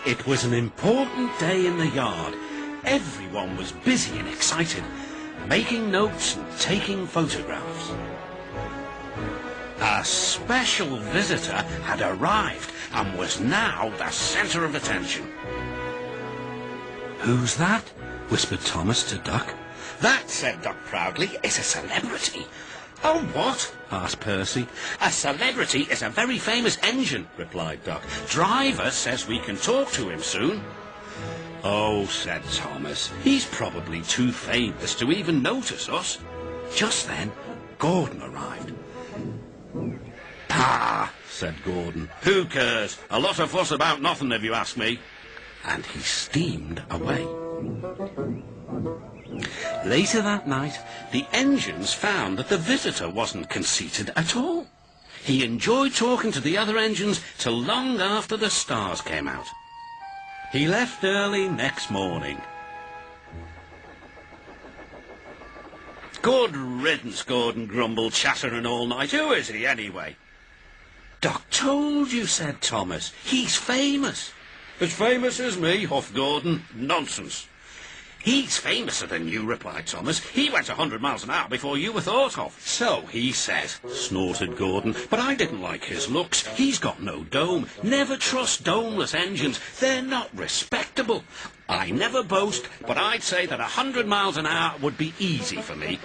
It was an important day in the yard. Everyone was busy and excited, making notes and taking photographs. A special visitor had arrived and was now the centre of attention. "Who's that?" whispered Thomas to Duck. "That," said Duck proudly, "is a celebrity." "Oh, what?" asked Percy. "A celebrity is a very famous engine," replied Duck. "Driver says we can talk to him soon." "Oh," said Thomas, "he's probably too famous to even notice us." Just then, Gordon arrived. "Pah," said Gordon. "Who cares? A lot of fuss about nothing, if you ask me." And he steamed away. Later that night, the engines found that the visitor wasn't conceited at all. He enjoyed talking to the other engines till long after the stars came out. He left early next morning. "Good riddance," Gordon grumbled, "chattering all night. Who is he, anyway?" "Doc told you," said Thomas. "He's famous." "As famous as me?" huffed Gordon. "Nonsense." "He's famouser than you," replied Thomas. "He went 100 miles an hour before you were thought of." "So he says," snorted Gordon. "But I didn't like his looks. He's got no dome. Never trust Domeless Engines. They're not respectable. I never boast, but I'd say that 100 miles an hour would be easy for me."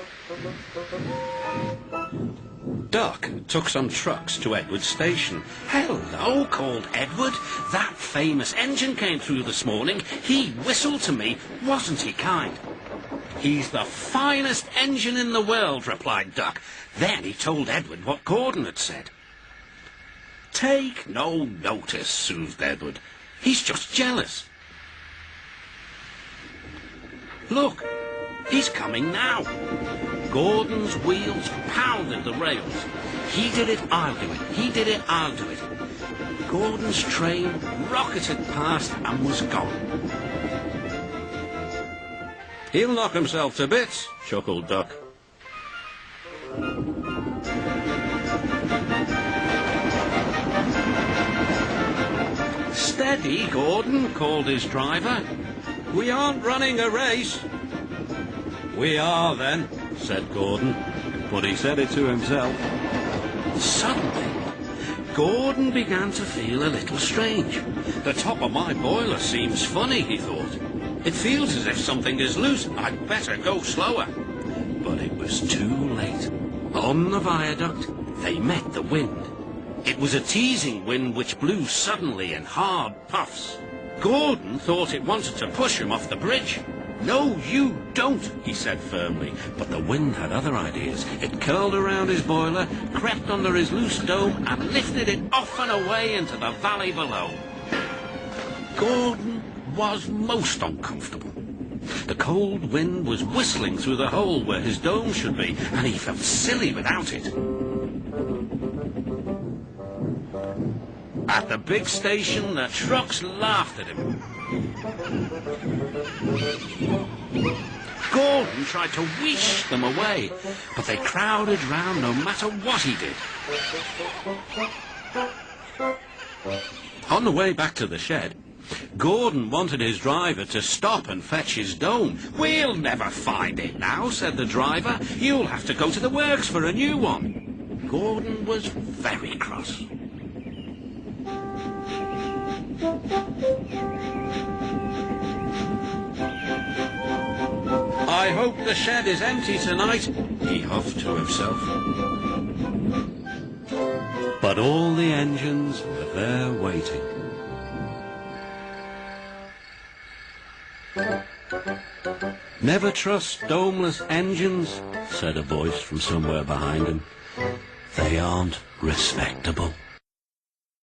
Duck took some trucks to Edward's station. "Hello," called Edward. "That famous engine came through this morning. He whistled to me. Wasn't he kind?" "He's the finest engine in the world," replied Duck. Then he told Edward what Gordon had said. "Take no notice," soothed Edward. "He's just jealous. Look, he's coming now." Gordon's wheels pounded the rails. "He did it, I'll do it. He did it, I'll do it." Gordon's train rocketed past and was gone. "He'll knock himself to bits," chuckled Duck. "Steady, Gordon," called his driver. "We aren't running a race." "We are, then," said Gordon, but he said it to himself. Suddenly, Gordon began to feel a little strange. "The top of my boiler seems funny," he thought. "It feels as if something is loose. I'd better go slower." But it was too late. On the viaduct, they met the wind. It was a teasing wind which blew suddenly in hard puffs. Gordon thought it wanted to push him off the bridge. "No, you don't," he said firmly. But the wind had other ideas. It curled around his boiler, crept under his loose dome, and lifted it off and away into the valley below. Gordon was most uncomfortable. The cold wind was whistling through the hole where his dome should be, and he felt silly without it. At the big station, the trucks laughed at him. Gordon tried to wheesh them away, but they crowded round no matter what he did. On the way back to the shed, Gordon wanted his driver to stop and fetch his dome. "We'll never find it now," said the driver. "You'll have to go to the works for a new one." Gordon was very cross. "I hope the shed is empty tonight," he huffed to himself. But all the engines were there waiting. "Never trust Domeless Engines," said a voice from somewhere behind him. "They aren't respectable."